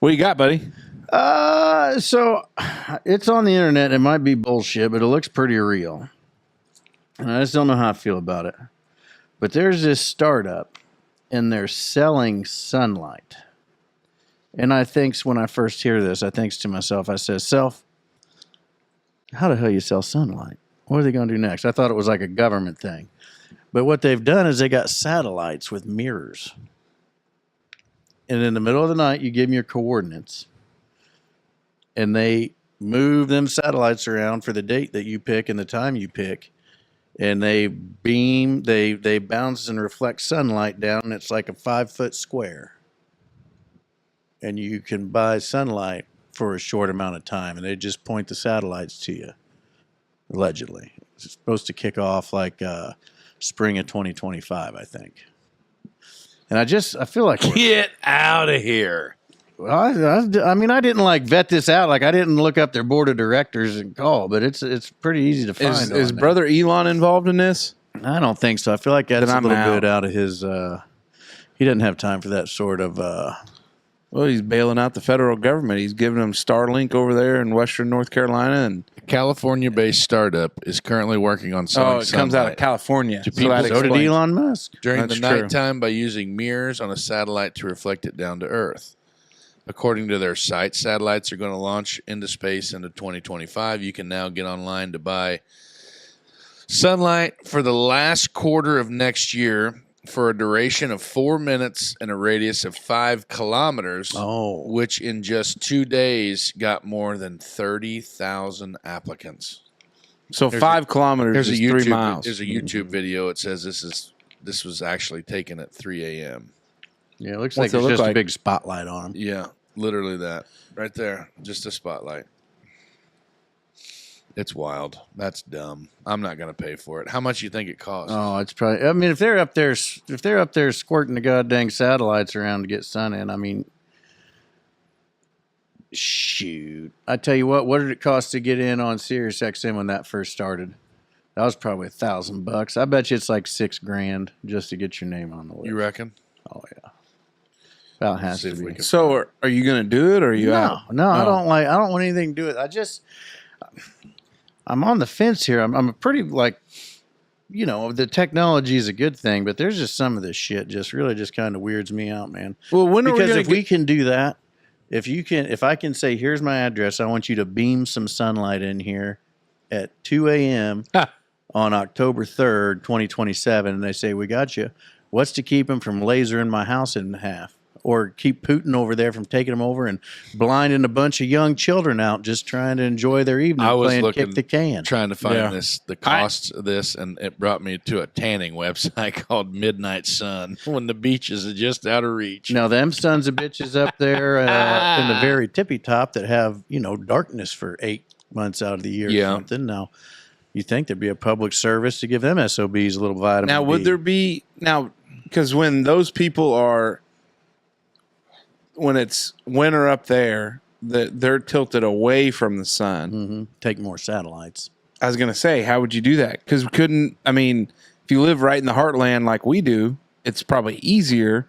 What you got, buddy? So it's on the internet. It might be bullshit, but it looks pretty real. And I just don't know how I feel about it. But there's this startup, and they're selling sunlight. And I thinks when I first hear this, I thinks to myself, I says, self, how the hell you sell sunlight? What are they going to do next? I thought it was like a government thing. But what they've done is they got satellites with mirrors. And in the middle of the night, you give them your coordinates. And they move them satellites around for the date that you pick and the time you pick. And they beam, they bounce and reflect sunlight down. And it's like a 5-foot square. And you can buy sunlight for a short amount of time. And they just point the satellites to you, allegedly. It's supposed to kick off like spring of 2025, I think. And I feel like... Get out of here. Well, I mean, I didn't like vet this out. Like, I didn't look up their board of directors and call, but it's pretty easy to find. Is brother Elon involved in this? I don't think so. I feel like that's a little out. bit out of his. He doesn't have time for that sort of. Well, he's bailing out the federal government. He's giving them Starlink over there in Western North Carolina, and California-based startup is currently working on selling it comes out of sunlight California. To people. So did Elon Musk. during That's the true. nighttime by using mirrors on a satellite to reflect it down to Earth. According to their site, satellites are going to launch into space into 2025. You can now get online to buy sunlight for the last quarter of next year for a duration of 4 minutes and a radius of 5 kilometers, which in just 2 days got more than 30,000 applicants. So 5 kilometers is 3 miles. There's a YouTube video. It says this was actually taken at 3 a.m. Yeah, it looks What's like it look there's just like? a big spotlight on him. Yeah, literally that. Right there. Just a spotlight. It's wild. That's dumb. I'm not going to pay for it. How much do you think it costs? Oh, it's probably. I mean, if they're up there squirting the goddamn satellites around to get sun in, I mean, shoot. I tell you what did it cost to get in on Sirius XM when that first started? That was probably $1,000. I bet you it's like $6,000 just to get your name on the list. You reckon? Oh yeah. That has See to if we be. can- So are you going to do it, or are you out? No, I don't want anything to do with it. I'm on the fence here. I'm a pretty the technology is a good thing, but there's just some of this shit just really just kind of weirds me out, man. Well, Because if we can do that, if I can say, here's my address, I want you to beam some sunlight in here at 2 a.m. on October 3rd, 2027, and they say, we got you. What's to keep them from lasering my house in half? Or keep Putin over there from taking them over and blinding a bunch of young children out just trying to enjoy their evening I was playing looking, kick the can. trying to find Yeah. the costs of this, and it brought me to a tanning website called Midnight Sun when the beaches are just out of reach. Now, them sons of bitches up there in the very tippy top that have, darkness for 8 months out of the year Yeah. or something. Now, you think there'd be a public service to give them SOBs a little vitamin Now, would D. there be because when those people are, when it's winter up there, they're tilted away from the sun. Take more satellites. I was going to say, how would you do that? Because if you live right in the heartland like we do, it's probably easier.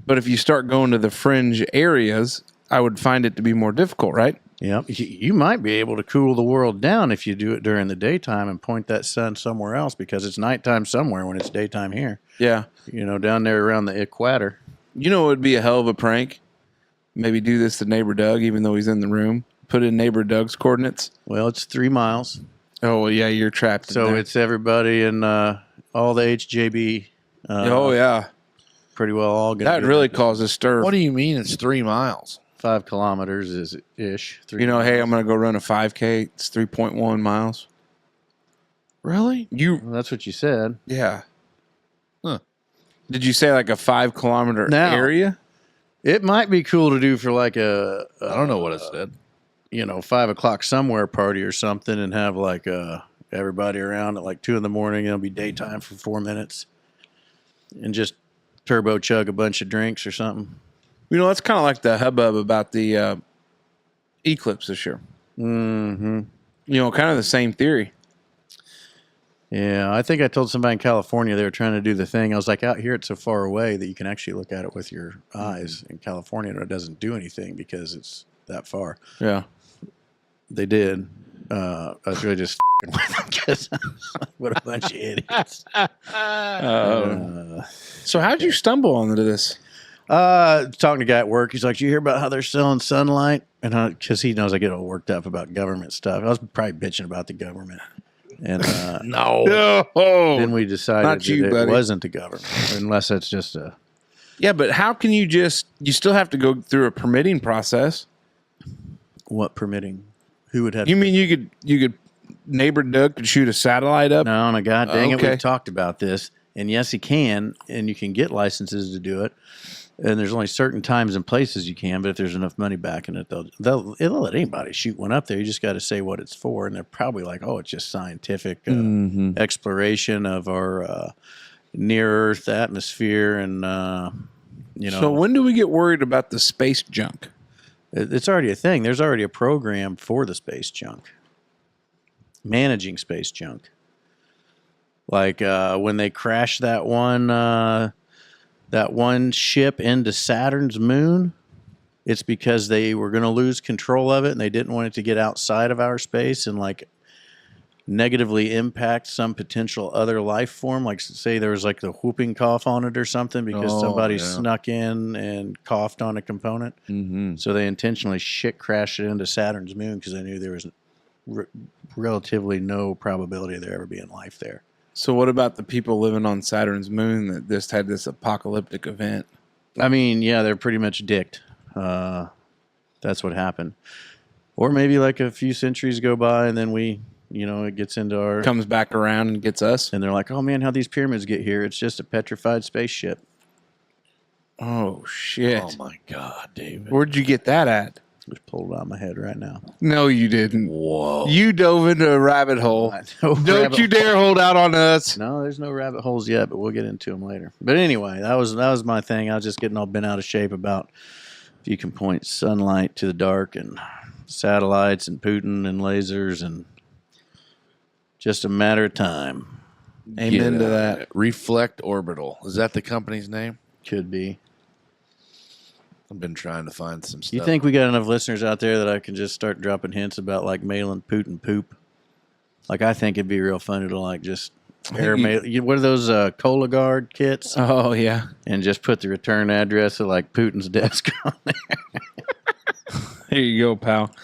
But if you start going to the fringe areas, I would find it to be more difficult, right? Yeah, you might be able to cool the world down if you do it during the daytime and point that sun somewhere else because it's nighttime somewhere when it's daytime here. Yeah. Down there around the equator. You know, it would be a hell of a prank. Maybe do this to neighbor Doug, even though he's in the room. Put in neighbor Doug's coordinates. Well, it's 3 miles. Oh, well, yeah, you're trapped. So in there. it's everybody and all the HJB. Oh, yeah. Pretty well all going to That really causes stir. What do you mean it's 3 miles? 5 kilometers is ish. 3 Hey, miles. I'm going to go run a 5K. It's 3.1 miles. Really? Well, that's what you said. Yeah. Huh. Did you say like a 5 kilometer Now- area? It might be cool to do for like a I don't know what it said. 5 o'clock somewhere party or something and have like everybody around at like 2 in the morning. It'll be daytime for 4 minutes and just turbo chug a bunch of drinks or something. That's kind of like the hubbub about the eclipse this year. Mm-hmm. Kind of the same theory. Yeah, I think I told somebody in California they were trying to do the thing. I was like, out here it's so far away that you can actually look at it with your eyes. In California, it doesn't do anything because it's that far. Yeah. They did. I was really just with them because what a bunch of idiots. So how'd you stumble onto this? Talking to a guy at work, he's like, "Did you hear about how they're selling sunlight?" And because he knows I get all worked up about government stuff, I was probably bitching about the government. And No. then we decided Not you, that it buddy. wasn't the government, unless it's just a. Yeah, but how can you still have to go through a permitting process. What permitting? Who would have? You mean you could neighbor Doug could shoot a satellite up? No, God dang it, Okay. we've talked about this. And yes, he can, and you can get licenses to do it. And there's only certain times and places you can, but if there's enough money backing it, they'll let anybody shoot one up there. You just got to say what it's for, and they're probably like, "Oh, it's just scientific exploration of our near Earth atmosphere," and So when do we get worried about the space junk? it's already a thing. There's already a program for the space junk, managing space junk. Like when they crashed that one ship into Saturn's moon, it's because they were going to lose control of it and they didn't want it to get outside of our space and like negatively impact some potential other life form. Like say there was like the whooping cough on it or something because somebody snuck in and coughed on a component. Mm-hmm. So they intentionally crashed it into Saturn's moon because they knew there was relatively no probability of there ever being life there. So what about the people living on Saturn's moon that just had this apocalyptic event? I mean, yeah, they're pretty much dicked. That's what happened. Or maybe like a few centuries go by and then it gets into our... Comes back around and gets us? And they're like, oh man, how'd these pyramids get here? It's just a petrified spaceship. Oh, shit. Oh, my God, David. Where'd you get that at? Just pulled it out of my head right now. No, you didn't. Whoa. You dove into a rabbit hole. Don't you dare hold out on us. No, there's no rabbit holes yet, but we'll get into them later. But anyway, that was my thing. I was just getting all bent out of shape about if you can point sunlight to the dark and satellites and Putin and lasers and just a matter of time. Amen to that. Reflect Orbital. Is that the company's name? Could be. I've been trying to find some stuff. You think we got enough listeners out there that I can just start dropping hints about like mailing Putin poop? Like I think it'd be real funny to like just air mail. What are those Cola Guard kits? Oh, yeah. And just put the return address of like Putin's desk on there. There you go, pal.